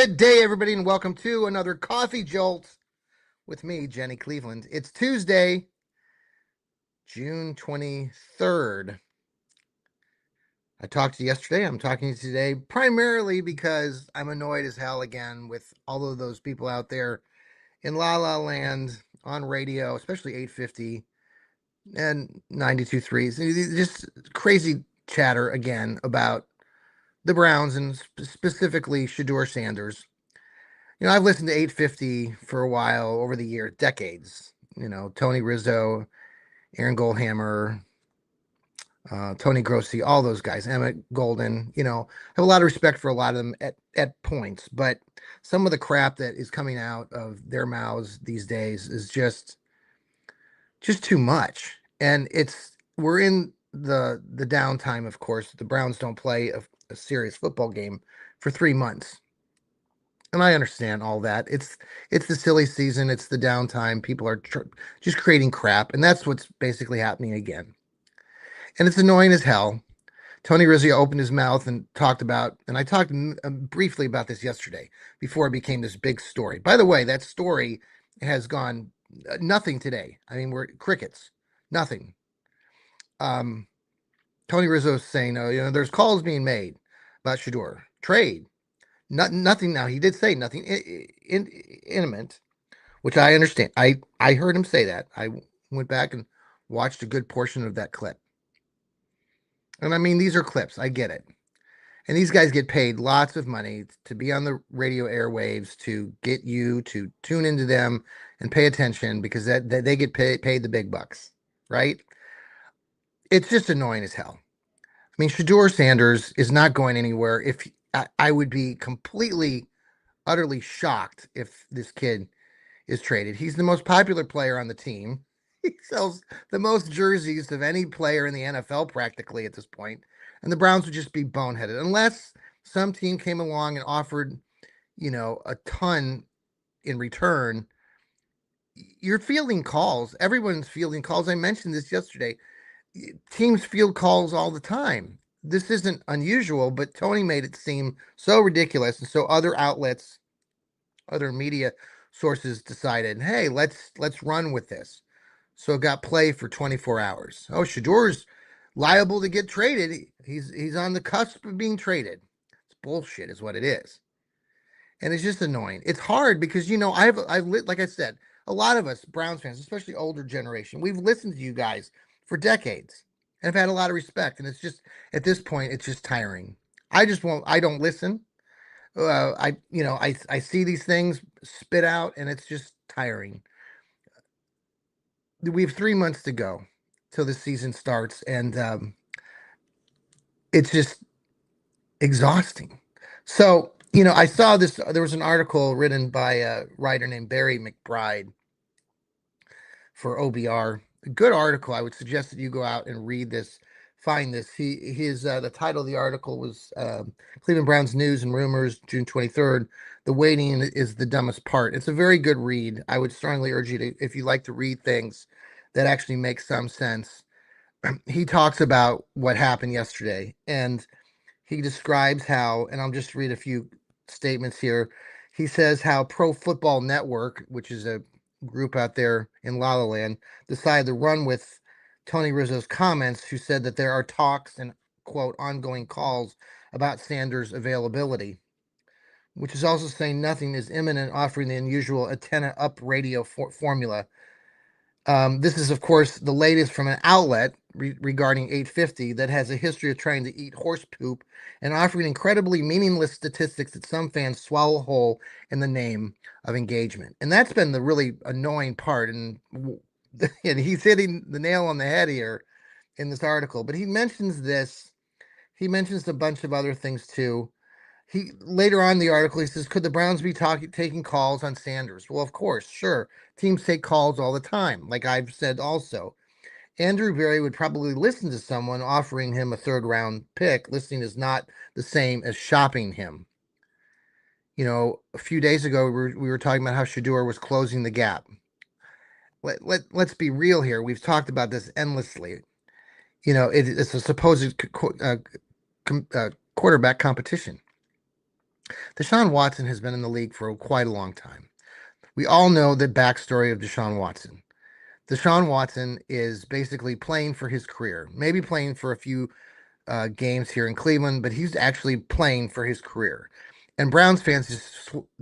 Good day, everybody, and welcome to another Coffee Jolt with me, Jenny Cleveland. It's Tuesday, June 23rd. I talked to you yesterday. I'm talking to you today primarily because I'm annoyed as hell again with all of those people out there in La La Land on radio, especially 850 and 92.3. Just crazy chatter again about the Browns and specifically Shedeur Sanders. I've listened to 850 for a while over the years, decades. Tony Rizzo, Aaron Goldhammer, Tony Grossi, all those guys, Emmett Golden. Have a lot of respect for a lot of them at points, but some of the crap that is coming out of their mouths these days is just too much. And we're in the downtime. Of course, the Browns don't play a serious football game for 3 months. And I understand all that. It's the silly season. It's the downtime. People are just creating crap, and that's what's basically happening again. And it's annoying as hell. Tony Rizzo opened his mouth and talked about, and I talked briefly about this yesterday before it became this big story. By the way, that story has gone nothing today. I mean, we're crickets, nothing. Tony Rizzo is saying, there's calls being made about Shedeur trade. Nothing now. He did say nothing intimate, which I understand. I heard him say that. I went back and watched a good portion of that clip. And I mean, these are clips. I get it. And these guys get paid lots of money to be on the radio airwaves to get you to tune into them and pay attention because that they get paid the big bucks, right? It's just annoying as hell. I mean, Shedeur Sanders is not going anywhere. If I would be completely, utterly shocked if this kid is traded. He's the most popular player on the team. He sells the most jerseys of any player in the NFL practically at this point. And the Browns would just be boneheaded unless some team came along and offered, a ton in return. You're fielding calls. Everyone's fielding calls. I mentioned this yesterday. Teams field calls all the time. This isn't unusual, but Tony made it seem so ridiculous. And so other outlets, other media sources decided, hey, let's run with this. So it got play for 24 hours. Oh, Shedeur's liable to get traded. He's on the cusp of being traded. It's bullshit, is what it is, and it's just annoying. It's hard because I've like I said, a lot of us Browns fans, especially older generation, we've listened to you guys for decades and have had a lot of respect. And it's just at this point, it's just tiring. I just won't. I don't listen. I see these things spit out, and it's just tiring. We have 3 months to go till the season starts, and it's just exhausting. So, I saw this. There was an article written by a writer named Barry McBride for OBR. A good article. I would suggest that you go out and read this. Find this. The title of the article was Cleveland Browns News and Rumors, June 23rd. The waiting is the dumbest part. It's a very good read. I would strongly urge you to, if you like to read things that actually make some sense. He talks about what happened yesterday, and he describes how, and I'll just read a few statements here. He says how Pro Football Network, which is a group out there in La La Land, decided to run with Tony Rizzo's comments, who said that there are talks and, quote, ongoing calls about Sanders' availability, which is also saying nothing is imminent, offering the unusual antenna up radio formula. This is, of course, the latest from an outlet regarding 850 that has a history of trying to eat horse poop and offering incredibly meaningless statistics that some fans swallow whole in the name of engagement. And that's been the really annoying part. And he's hitting the nail on the head here in this article. But he mentions this. He mentions a bunch of other things too. He later on in the article, he says, could the Browns be taking calls on Sanders? Well, of course, sure. Teams take calls all the time, like I've said also. Andrew Berry would probably listen to someone offering him a third-round pick. Listening is not the same as shopping him. A few days ago, we were talking about how Shedeur was closing the gap. Let's be real here. We've talked about this endlessly. It's a supposed quarterback competition. Deshaun Watson has been in the league for quite a long time. We all know the backstory of Deshaun Watson. Deshaun Watson is basically playing for his career, maybe playing for a few games here in Cleveland, but he's actually playing for his career. And Browns fans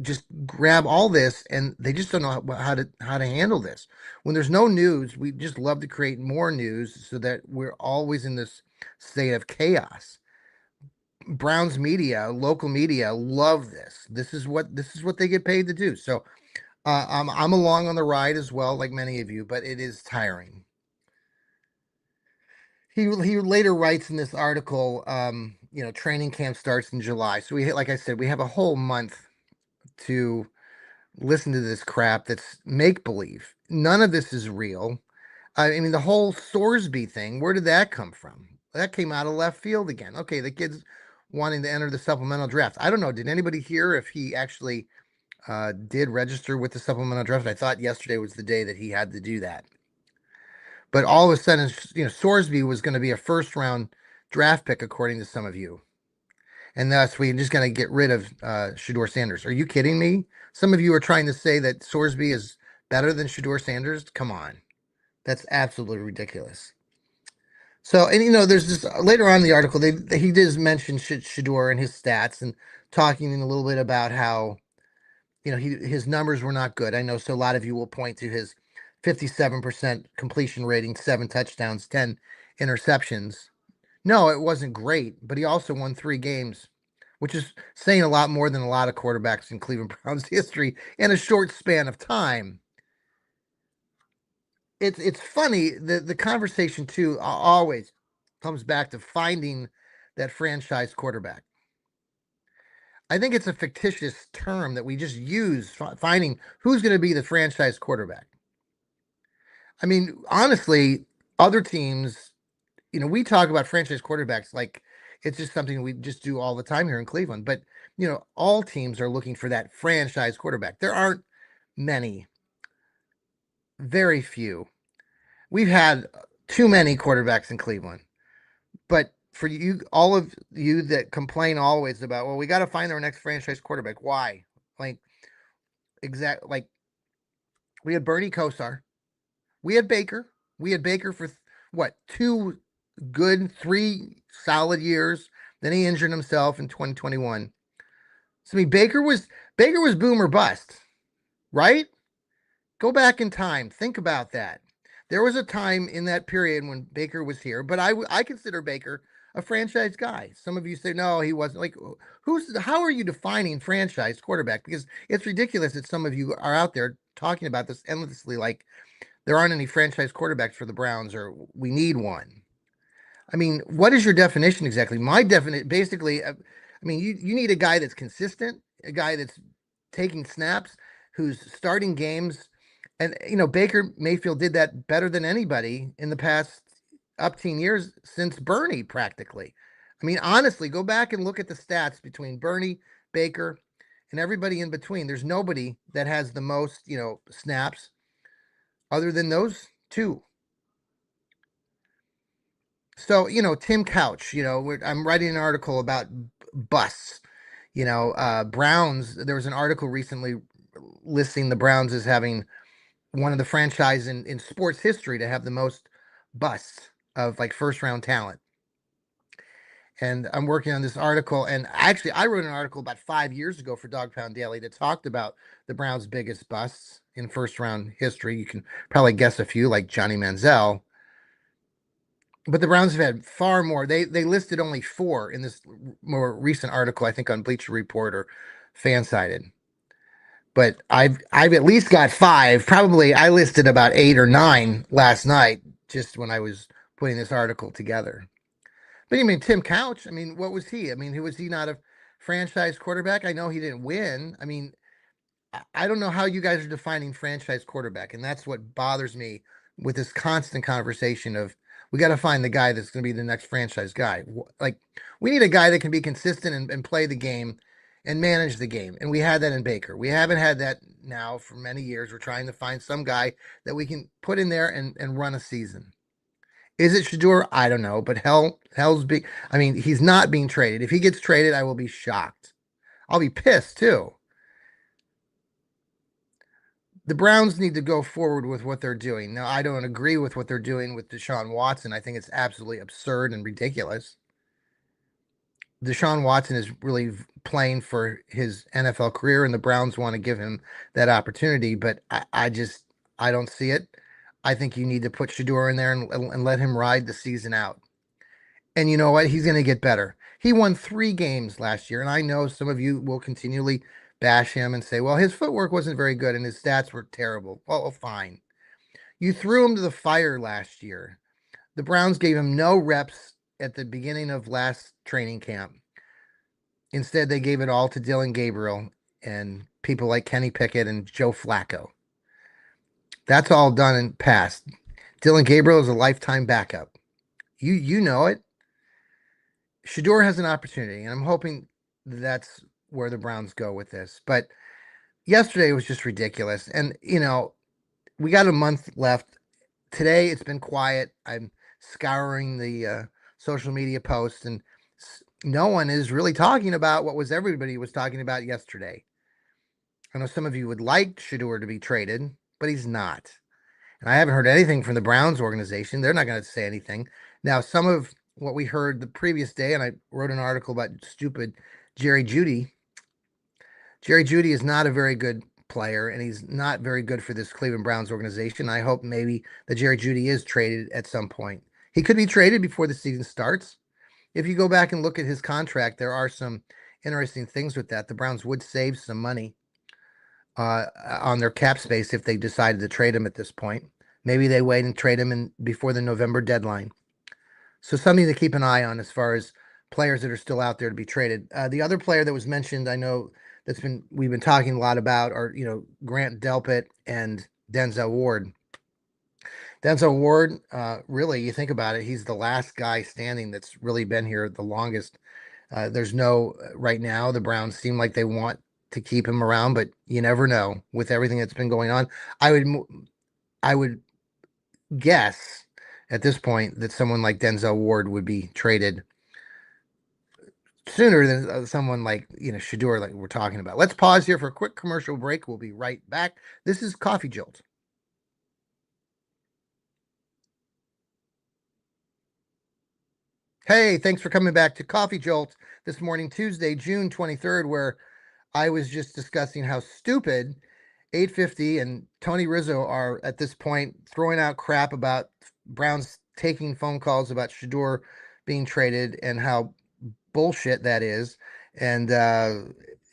just grab all this, and they just don't know how to handle this. When there's no news, we just love to create more news so that we're always in this state of chaos. Browns media, local media, love this. This is what they get paid to do. So I'm along on the ride as well, like many of you, but it is tiring. He later writes in this article, training camp starts in July, so like I said, we have a whole month to listen to this crap that's make believe. None of this is real. I mean, the whole Sorsby thing, where did that come from? That came out of left field again. Okay, the kid's wanting to enter the supplemental draft. I don't know. Did anybody hear if he actually did register with the supplemental draft? I thought yesterday was the day that he had to do that. But all of a sudden, Sorsby was going to be a first round draft pick, according to some of you. And thus, we're just going to get rid of Shador Sanders. Are you kidding me? Some of you are trying to say that Sorsby is better than Shador Sanders. Come on. That's absolutely ridiculous. So, and there's this later on in the article, he does mention Shador and his stats and talking a little bit about how his numbers were not good. I know, so a lot of you will point to his 57% completion rating, 7 touchdowns, 10 interceptions. No, it wasn't great, but he also won 3 games, which is saying a lot more than a lot of quarterbacks in Cleveland Browns history in a short span of time. It's funny, the conversation too always comes back to finding that franchise quarterback. I think it's a fictitious term that we just use, finding who's going to be the franchise quarterback. I mean, honestly, other teams, we talk about franchise quarterbacks like it's just something we just do all the time here in Cleveland. But, all teams are looking for that franchise quarterback. There aren't many, very few. We've had too many quarterbacks in Cleveland. But for you, all of you that complain always about, well, we got to find our next franchise quarterback. Why? Like, like we had Bernie Kosar, we had Baker, for what, 3 solid years. Then he injured himself in 2021. So I mean, Baker was boom or bust, right? Go back in time, think about that. There was a time in that period when Baker was here, but I consider Baker a franchise guy. Some of you say no, he wasn't. Like, how are you defining franchise quarterback? Because it's ridiculous that some of you are out there talking about this endlessly, like there aren't any franchise quarterbacks for the Browns, or we need one. I mean, what is your definition exactly? My definition, basically, I mean, you need a guy that's consistent, a guy that's taking snaps, who's starting games, and Baker Mayfield did that better than anybody in the past up 10 years since Bernie, practically. I mean, honestly, go back and look at the stats between Bernie, Baker, and everybody in between. There's nobody that has the most, snaps other than those two. So, Tim Couch, I'm writing an article about busts. Browns, there was an article recently listing the Browns as having one of the franchise in sports history to have the most busts of like first round talent. And I'm working on this article. And actually, I wrote an article about 5 years ago for Dog Pound Daily that talked about the Browns' biggest busts in first round history. You can probably guess a few, like Johnny Manziel. But the Browns have had far more. They listed only 4 in this more recent article, I think, on Bleacher Report or Fansided. But I've at least got 5. Probably I listed about 8 or 9 last night, just when I was putting this article together. But I mean, Tim Couch, I mean, what was he? I mean, was he not a franchise quarterback? I know he didn't win. I mean, I don't know how you guys are defining franchise quarterback, and that's what bothers me with this constant conversation of we got to find the guy that's going to be the next franchise guy. Like, we need a guy that can be consistent and play the game and manage the game. And we had that in Baker. We haven't had that now for many years. We're trying to find some guy that we can put in there and run a season. Is it Shador? I don't know, but hell's big. I mean, he's not being traded. If he gets traded, I will be shocked. I'll be pissed too. The Browns need to go forward with what they're doing. Now, I don't agree with what they're doing with Deshaun Watson. I think it's absolutely absurd and ridiculous. Deshaun Watson is really playing for his NFL career, and the Browns want to give him that opportunity. But I don't see it. I think you need to put Shador in there and let him ride the season out. And you know what? He's going to get better. He won 3 games last year, and I know some of you will continually bash him and say, well, his footwork wasn't very good and his stats were terrible. Well, fine. You threw him to the fire last year. The Browns gave him no reps at the beginning of last training camp. Instead, they gave it all to Dylan Gabriel and people like Kenny Pickett and Joe Flacco. That's all done and past. Dylan Gabriel is a lifetime backup. You know it. Shador has an opportunity, and I'm hoping that's where the Browns go with this. But yesterday was just ridiculous. And, we got a month left. Today it's been quiet. I'm scouring the social media posts, and no one is really talking about what was everybody was talking about yesterday. I know some of you would like Shador to be traded, but he's not. And I haven't heard anything from the Browns organization. They're not going to say anything. Now, some of what we heard the previous day, and I wrote an article about stupid Jerry Jeudy. Jerry Jeudy is not a very good player, and he's not very good for this Cleveland Browns organization. I hope maybe that Jerry Jeudy is traded at some point. He could be traded before the season starts. If you go back and look at his contract, there are some interesting things with that. The Browns would save some money on their cap space if they decided to trade him at this point. Maybe they wait and trade him before the November deadline. So something to keep an eye on as far as players that are still out there to be traded. The other player that was mentioned, I know we've been talking a lot about are Grant Delpit and Denzel Ward. Denzel Ward, really, you think about it, he's the last guy standing that's really been here the longest. There's no right now. The Browns seem like they want to keep him around, but you never know with everything that's been going on. I would guess at this point that someone like Denzel Ward would be traded sooner than someone like Shador, like we're talking about. Let's pause here for a quick commercial break. We'll be right back. This is Coffee Jolt. Hey, thanks for coming back to Coffee Jolt this morning, Tuesday, June 23rd, where I was just discussing how stupid 850 and Tony Rizzo are at this point throwing out crap about Browns taking phone calls about Shador being traded and how bullshit that is. And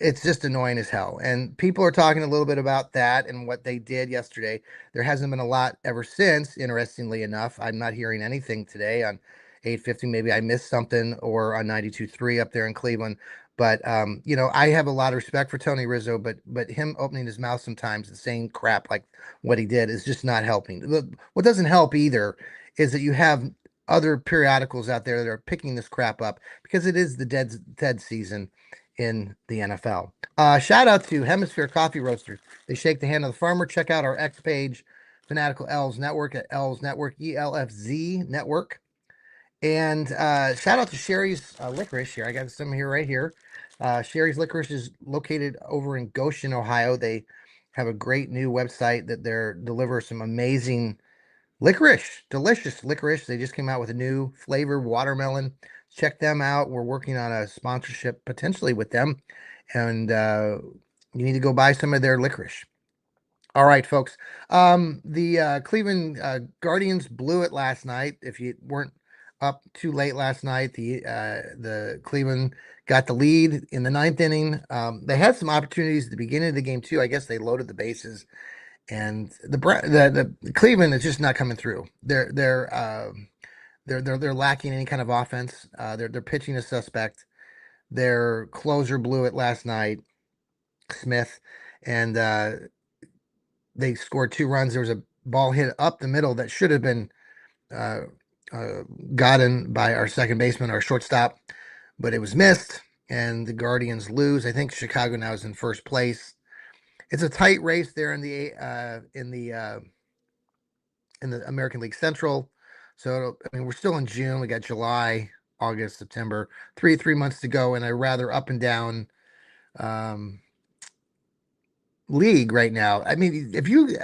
it's just annoying as hell. And people are talking a little bit about that and what they did yesterday. There hasn't been a lot ever since, interestingly enough. I'm not hearing anything today on 850. Maybe I missed something, or on 92.3 up there in Cleveland. But I have a lot of respect for Tony Rizzo, but him opening his mouth sometimes and saying crap like what he did is just not helping. What doesn't help either is that you have other periodicals out there that are picking this crap up because it is the dead season in the NFL. Shout out to Hemisphere Coffee Roasters. They shake the hand of the farmer. Check out our X page, Fanatical Elves Network at Elves Network, ELFZ Network. And shout out to Sherry's Licorice here. I got some here right here. Sherry's Licorice is located over in Goshen, Ohio. They have a great new website that they deliver some amazing licorice, delicious licorice. They just came out with a new flavor, watermelon. Check them out. We're working on a sponsorship potentially with them, and you need to go buy some of their licorice. All right, folks. The Cleveland Guardians blew it last night. If you weren't up too late last night, the Cleveland got the lead in the ninth inning. They had some opportunities at the beginning of the game too. I guess they loaded the bases, and the Cleveland is just not coming through. They're lacking any kind of offense. They're pitching a suspect. Their closer blew it last night, Smith, and they scored 2 runs. There was a ball hit up the middle that should have been uh, gotten by our second baseman, our shortstop, but it was missed, and the Guardians lose. I think Chicago now is in first place. It's a tight race there in the American League Central. So I mean, we're still in June. We got July, August, September, three months to go, and a rather up and down um, league right now. I mean,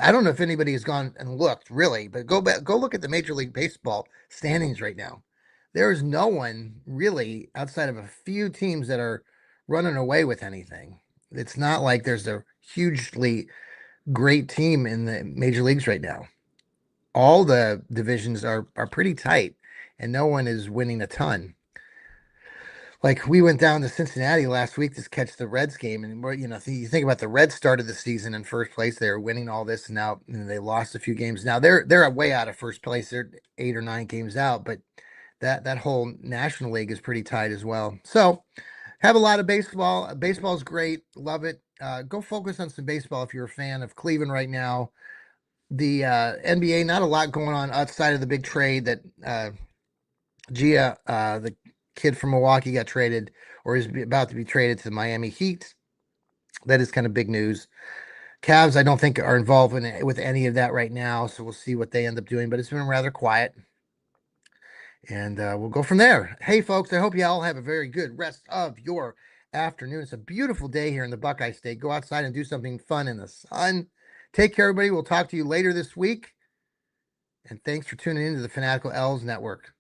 I don't know if anybody has gone and looked really, but go back, go look at the Major League Baseball standings right now. There is no one really outside of a few teams that are running away with anything. It's not like there's a hugely great team in the major leagues right now. All the divisions are pretty tight, and no one is winning a ton. Like we went down to Cincinnati last week to catch the Reds game, and you think about the Reds started the season in first place. They were winning all this, and now they lost a few games. Now they're way out of first place. They're 8 or 9 games out, but that whole National League is pretty tight as well. So have a lot of baseball. Baseball's great, love it. Go focus on some baseball if you're a fan of Cleveland right now. The NBA, not a lot going on outside of the big trade that Gia, the kid from Milwaukee, got traded or is about to be traded to the Miami Heat. That is kind of big news. Cavs, I don't think are involved with any of that right now, so we'll see what they end up doing. But it's been rather quiet, and we'll go from there. Hey, folks, I hope you all have a very good rest of your afternoon. It's a beautiful day here in the Buckeye State. Go outside and do something fun in the sun. Take care, everybody. We'll talk to you later this week. And thanks for tuning in to the Fanatical Elves Network.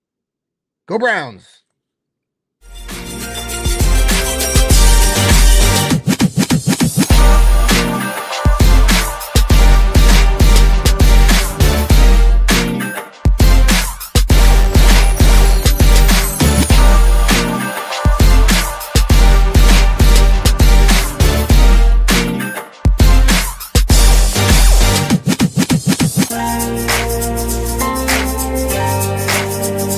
Go Browns!